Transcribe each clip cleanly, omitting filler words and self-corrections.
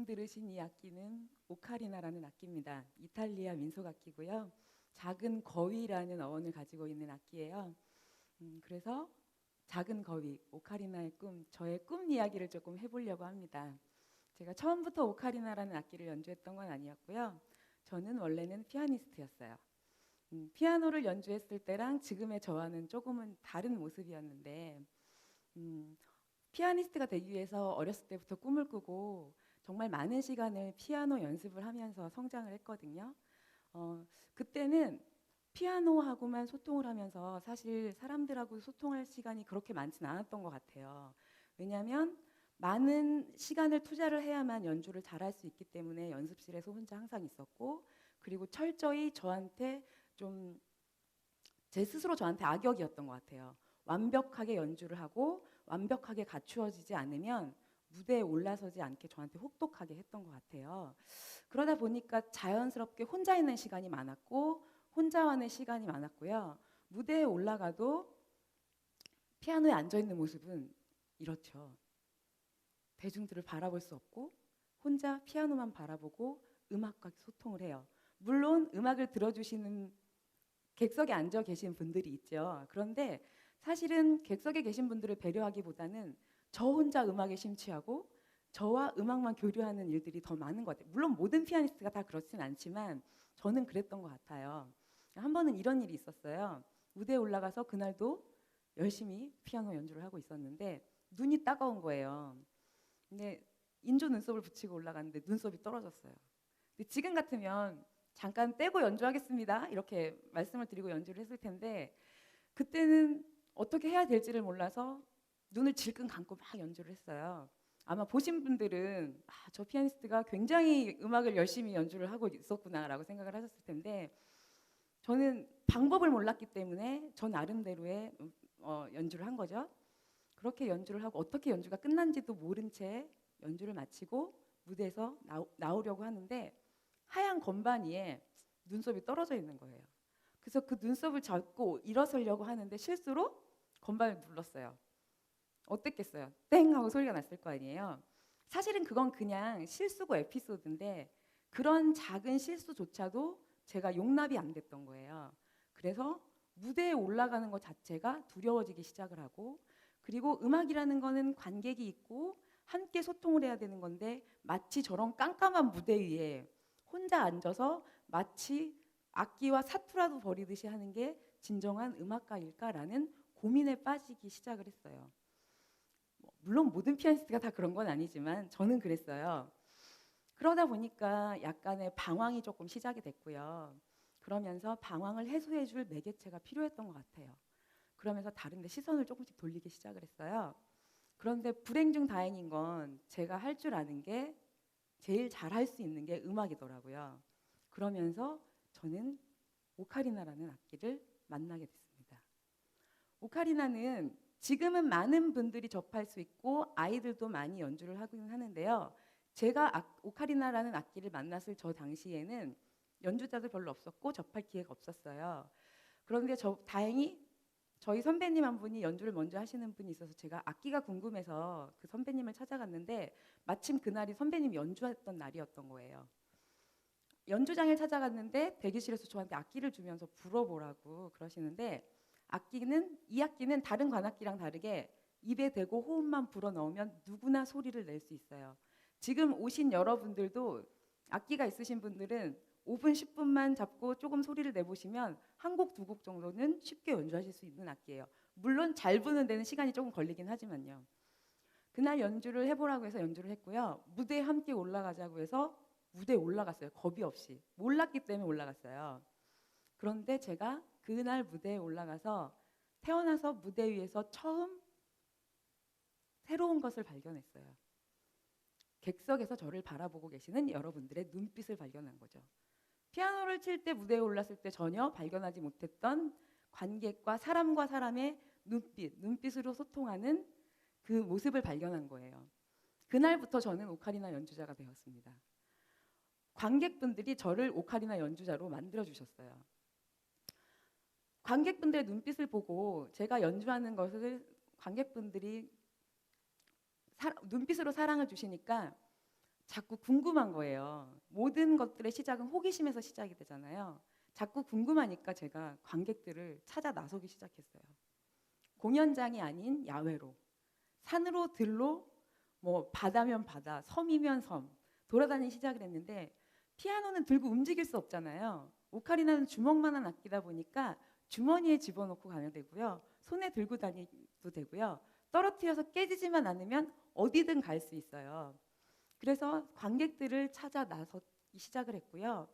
지금 들으신 이 악기는 오카리나라는 악기입니다. 이탈리아 민속 악기고요. 작은 거위라는 어원을 가지고 있는 악기예요. 그래서 작은 거위, 오카리나의 꿈, 저의 꿈 이야기를 조금 해보려고 합니다. 제가 처음부터 오카리나라는 악기를 연주했던 건 아니었고요. 저는 원래는 피아니스트였어요. 피아노를 연주했을 때랑 지금의 저와는 조금은 다른 모습이었는데 피아니스트가 되기 위해서 어렸을 때부터 꿈을 꾸고 정말 많은 시간을 피아노 연습을 하면서 성장을 했거든요. 그때는 피아노하고만 소통을 하면서 사실 사람들하고 소통할 시간이 그렇게 많지는 않았던 것 같아요. 왜냐하면 많은 시간을 투자를 해야만 연주를 잘할 수 있기 때문에 연습실에서 혼자 항상 있었고, 그리고 철저히 저한테 좀 제 스스로 저한테 악역이었던 것 같아요. 완벽하게 연주를 하고 완벽하게 갖추어지지 않으면 무대에 올라서지 않게 저한테 혹독하게 했던 것 같아요. 그러다 보니까 자연스럽게 혼자 있는 시간이 많았고 혼자 하는 시간이 많았고요. 무대에 올라가도 피아노에 앉아있는 모습은 이렇죠. 대중들을 바라볼 수 없고 혼자 피아노만 바라보고 음악과 소통을 해요. 물론 음악을 들어주시는 객석에 앉아 계신 분들이 있죠. 그런데 사실은 객석에 계신 분들을 배려하기보다는 저 혼자 음악에 심취하고 저와 음악만 교류하는 일들이 더 많은 것 같아요. 물론 모든 피아니스트가 다 그렇진 않지만 저는 그랬던 것 같아요. 한 번은 이런 일이 있었어요. 무대에 올라가서 그날도 열심히 피아노 연주를 하고 있었는데 눈이 따가운 거예요. 근데 인조 눈썹을 붙이고 올라갔는데 눈썹이 떨어졌어요. 근데 지금 같으면 잠깐 떼고 연주하겠습니다 이렇게 말씀을 드리고 연주를 했을 텐데 그때는 어떻게 해야 될지를 몰라서 눈을 질끈 감고 막 연주를 했어요. 아마 보신 분들은 저 피아니스트가 굉장히 음악을 열심히 연주를 하고 있었구나라고 생각을 하셨을 텐데 저는 방법을 몰랐기 때문에 저 나름대로의 연주를 한 거죠. 그렇게 연주를 하고 어떻게 연주가 끝난지도 모른 채 연주를 마치고 무대에서 나오려고 하는데 하얀 건반 위에 눈썹이 떨어져 있는 거예요. 그래서 그 눈썹을 잡고 일어서려고 하는데 실수로 건반을 눌렀어요. 어땠겠어요? 땡 하고 소리가 났을 거 아니에요. 사실은 그건 그냥 실수고 에피소드인데 그런 작은 실수조차도 제가 용납이 안 됐던 거예요. 그래서 무대에 올라가는 것 자체가 두려워지기 시작을 하고, 그리고 음악이라는 거는 관객이 있고 함께 소통을 해야 되는 건데 마치 저런 깜깜한 무대 위에 혼자 앉아서 마치 악기와 사투라도 벌이듯이 하는 게 진정한 음악가일까라는 고민에 빠지기 시작을 했어요. 물론 모든 피아니스트가 다 그런 건 아니지만 저는 그랬어요. 그러다 보니까 약간의 방황이 조금 시작이 됐고요. 그러면서 방황을 해소해 줄 매개체가 필요했던 것 같아요. 그러면서 다른 데 시선을 조금씩 돌리기 시작을 했어요. 그런데 불행 중 다행인 건 제가 할 줄 아는 게 제일 잘할 수 있는 게 음악이더라고요. 그러면서 저는 오카리나라는 악기를 만나게 됐습니다. 오카리나는 지금은 많은 분들이 접할 수 있고 아이들도 많이 연주를 하긴 하는데요. 제가 오카리나라는 악기를 만났을 저 당시에는 연주자도 별로 없었고 접할 기회가 없었어요. 그런데 다행히 저희 선배님 한 분이 연주를 먼저 하시는 분이 있어서 제가 악기가 궁금해서 그 선배님을 찾아갔는데 마침 그날이 선배님이 연주했던 날이었던 거예요. 연주장을 찾아갔는데 대기실에서 저한테 악기를 주면서 불어보라고 그러시는데 이 악기는 다른 관악기랑 다르게 입에 대고 호흡만 불어 넣으면 누구나 소리를 낼 수 있어요. 지금 오신 여러분들도 악기가 있으신 분들은 5분, 10분만 잡고 조금 소리를 내보시면 한 곡, 두 곡 정도는 쉽게 연주하실 수 있는 악기예요. 물론 잘 부는 데는 시간이 조금 걸리긴 하지만요. 그날 연주를 해보라고 해서 연주를 했고요. 무대에 함께 올라가자고 해서 무대에 올라갔어요. 겁이 없이. 몰랐기 때문에 올라갔어요. 그런데 제가 그날 무대에 올라가서 태어나서 무대 위에서 처음 새로운 것을 발견했어요. 객석에서 저를 바라보고 계시는 여러분들의 눈빛을 발견한 거죠. 피아노를 칠 때 무대에 올랐을 때 전혀 발견하지 못했던 관객과 사람과 사람의 눈빛으로 소통하는 그 모습을 발견한 거예요. 그날부터 저는 오카리나 연주자가 되었습니다. 관객분들이 저를 오카리나 연주자로 만들어주셨어요. 관객분들의 눈빛을 보고 제가 연주하는 것을 관객분들이 눈빛으로 사랑을 주시니까 자꾸 궁금한 거예요. 모든 것들의 시작은 호기심에서 시작이 되잖아요. 자꾸 궁금하니까 제가 관객들을 찾아 나서기 시작했어요. 공연장이 아닌 야외로, 산으로 들로, 뭐 바다면 바다, 섬이면 섬 돌아다니기 시작을 했는데 피아노는 들고 움직일 수 없잖아요. 오카리나는 주먹만한 악기다 보니까 주머니에 집어넣고 가면 되고요. 손에 들고 다니도 되고요. 떨어뜨려서 깨지지만 않으면 어디든 갈 수 있어요. 그래서 관객들을 찾아 나서기 시작을 했고요.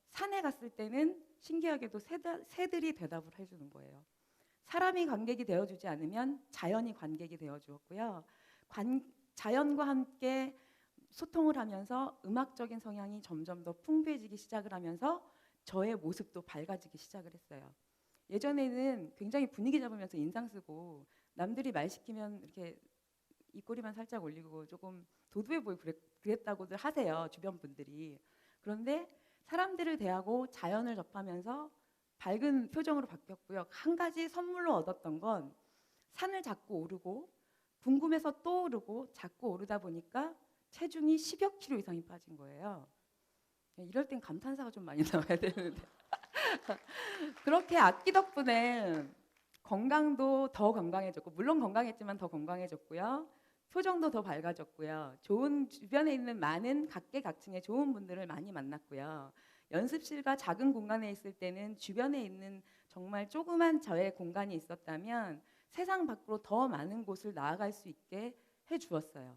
산에 갔을 때는 신기하게도 새들이 대답을 해주는 거예요. 사람이 관객이 되어주지 않으면 자연이 관객이 되어주었고요. 자연과 함께 소통을 하면서 음악적인 성향이 점점 더 풍부해지기 시작을 하면서 저의 모습도 밝아지기 시작을 했어요. 예전에는 굉장히 분위기 잡으면서 인상 쓰고 남들이 말 시키면 이렇게 입꼬리만 살짝 올리고 조금 도도해 보이고 그랬다고들 하세요. 주변 분들이. 그런데 사람들을 대하고 자연을 접하면서 밝은 표정으로 바뀌었고요. 한 가지 선물로 얻었던 건 산을 자꾸 오르고 궁금해서 또 오르고 자꾸 오르다 보니까 체중이 10여 킬로 이상이 빠진 거예요. 이럴 땐 감탄사가 좀 많이 나와야 되는데 그렇게 악기 덕분에 건강도 더 건강해졌고 물론 건강했지만 더 건강해졌고요. 표정도 더 밝아졌고요. 좋은 주변에 있는 많은 각계각층의 좋은 분들을 많이 만났고요. 연습실과 작은 공간에 있을 때는 주변에 있는 정말 조그만 저의 공간이 있었다면 세상 밖으로 더 많은 곳을 나아갈 수 있게 해주었어요.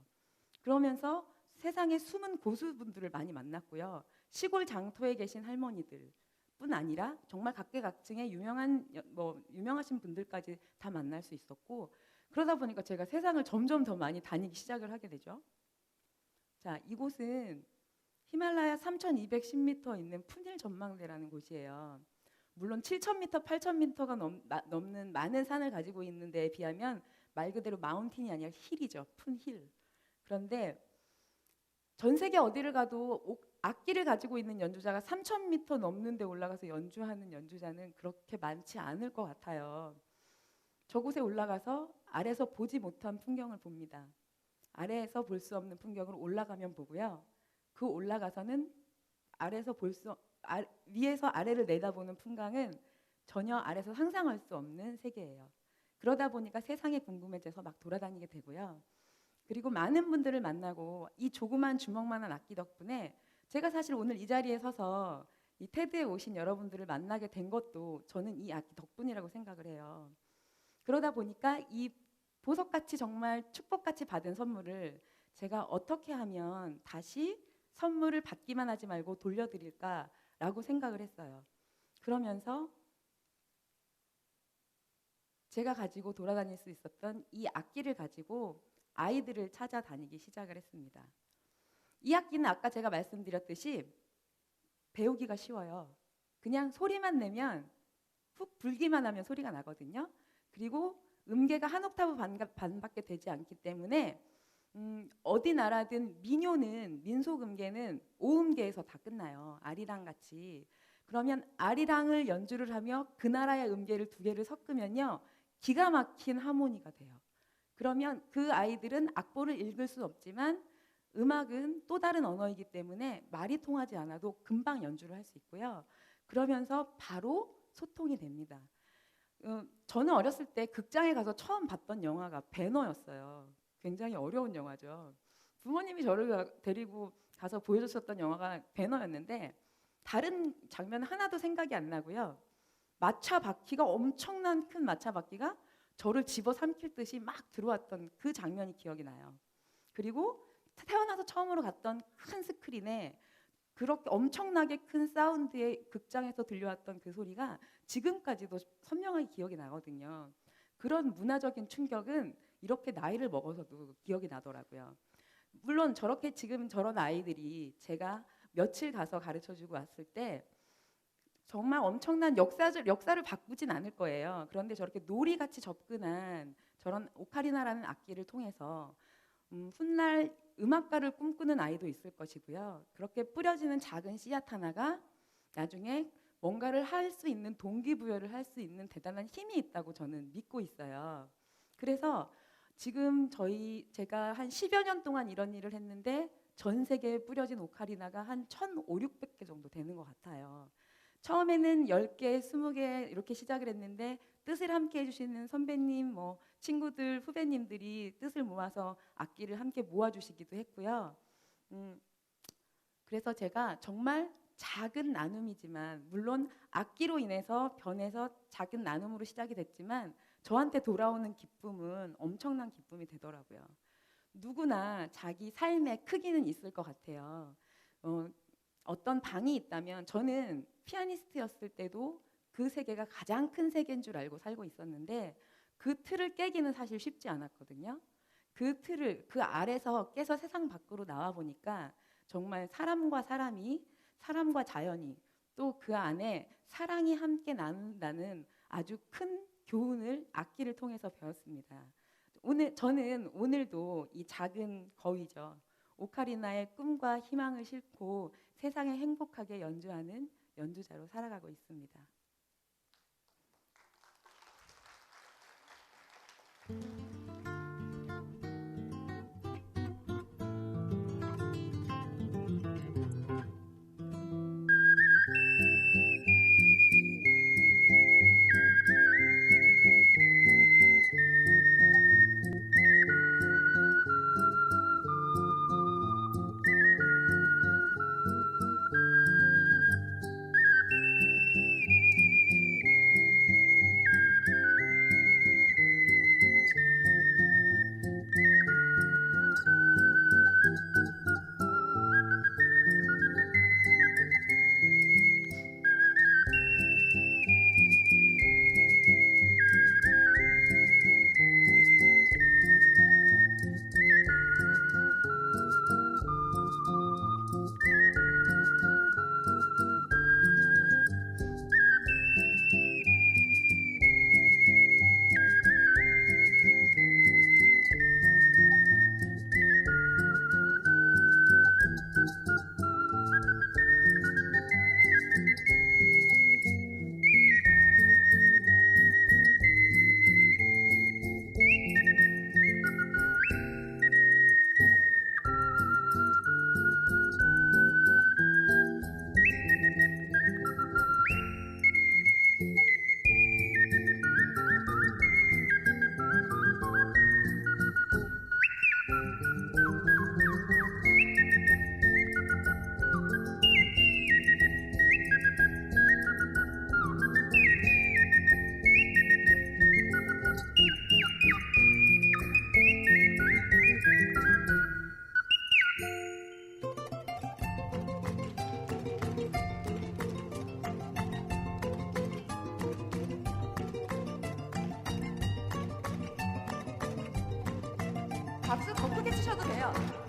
그러면서 세상의 숨은 고수분들을 많이 만났고요. 시골 장터에 계신 할머니들 뿐 아니라 정말 각계각층의 유명하신 분들까지 다 만날 수 있었고 그러다 보니까 제가 세상을 점점 더 많이 다니기 시작을 하게 되죠. 자, 이곳은 히말라야 3210m 있는 푸닐 전망대라는 곳이에요. 물론 7000m, 8000m가 넘는 많은 산을 가지고 있는 데에 비하면 말 그대로 마운틴이 아니라 힐이죠. 푼힐. 그런데 전 세계 어디를 가도 악기를 가지고 있는 연주자가 3000m 넘는 데 올라가서 연주하는 연주자는 그렇게 많지 않을 것 같아요. 저곳에 올라가서 아래에서 보지 못한 풍경을 봅니다. 아래에서 볼 수 없는 풍경을 올라가면 보고요. 그 올라가서는 위에서 아래를 내다보는 풍광은 전혀 아래에서 상상할 수 없는 세계예요. 그러다 보니까 세상에 궁금해져서 막 돌아다니게 되고요. 그리고 많은 분들을 만나고 이 조그만 주먹만한 악기 덕분에 제가 사실 오늘 이 자리에 서서 이 테드에 오신 여러분들을 만나게 된 것도 저는 이 악기 덕분이라고 생각을 해요. 그러다 보니까 이 보석같이 정말 축복같이 받은 선물을 제가 어떻게 하면 다시 선물을 받기만 하지 말고 돌려드릴까라고 생각을 했어요. 그러면서 제가 가지고 돌아다닐 수 있었던 이 악기를 가지고 아이들을 찾아다니기 시작을 했습니다. 이 악기는 아까 제가 말씀드렸듯이 배우기가 쉬워요. 그냥 소리만 내면 훅 불기만 하면 소리가 나거든요. 그리고 음계가 한 옥타브 반밖에 되지 않기 때문에 어디 나라든 민요는 민속 음계는 5음계에서 다 끝나요. 아리랑 같이. 그러면 아리랑을 연주를 하며 그 나라의 음계를 두 개를 섞으면요. 기가 막힌 하모니가 돼요. 그러면 그 아이들은 악보를 읽을 수 없지만 음악은 또 다른 언어이기 때문에 말이 통하지 않아도 금방 연주를 할 수 있고요. 그러면서 바로 소통이 됩니다. 저는 어렸을 때 극장에 가서 처음 봤던 영화가 배너였어요. 굉장히 어려운 영화죠. 부모님이 저를 데리고 가서 보여주셨던 영화가 배너였는데 다른 장면 하나도 생각이 안 나고요. 마차 바퀴가 엄청난 큰 마차 바퀴가 저를 집어삼킬 듯이 막 들어왔던 그 장면이 기억이 나요. 그리고 태어나서 처음으로 갔던 큰 스크린에 그렇게 엄청나게 큰 사운드의 극장에서 들려왔던 그 소리가 지금까지도 선명하게 기억이 나거든요. 그런 문화적인 충격은 이렇게 나이를 먹어서도 기억이 나더라고요. 물론 저렇게 지금 저런 아이들이 제가 며칠 가서 가르쳐주고 왔을 때 정말 엄청난 역사를 바꾸진 않을 거예요. 그런데 저렇게 놀이같이 접근한 저런 오카리나라는 악기를 통해서 훗날 음악가를 꿈꾸는 아이도 있을 것이고요. 그렇게 뿌려지는 작은 씨앗 하나가 나중에 뭔가를 할 수 있는 동기부여를 할 수 있는 대단한 힘이 있다고 저는 믿고 있어요. 그래서 지금 제가 한 10여 년 동안 이런 일을 했는데 전 세계에 뿌려진 오카리나가 한 1,500, 600개 정도 되는 것 같아요. 처음에는 10개, 20개 이렇게 시작을 했는데 뜻을 함께 해주시는 선배님, 뭐 친구들, 후배님들이 뜻을 모아서 악기를 함께 모아주시기도 했고요. 그래서 제가 정말 작은 나눔이지만, 물론 악기로 인해서 변해서 작은 나눔으로 시작이 됐지만 저한테 돌아오는 기쁨은 엄청난 기쁨이 되더라고요. 누구나 자기 삶의 크기는 있을 것 같아요. 어떤 방이 있다면, 저는 피아니스트였을 때도 그 세계가 가장 큰 세계인 줄 알고 살고 있었는데 그 틀을 깨기는 사실 쉽지 않았거든요. 그 틀을, 그 아래서 깨서 세상 밖으로 나와 보니까 정말 사람과 사람이, 사람과 자연이, 또 그 안에 사랑이 함께 나눈다는 아주 큰 교훈을 악기를 통해서 배웠습니다. 저는 오늘도 이 작은 거위죠, 오카리나의 꿈과 희망을 싣고 세상에 행복하게 연주하는 연주자로 살아가고 있습니다. 박수 더 크게 치셔도 돼요.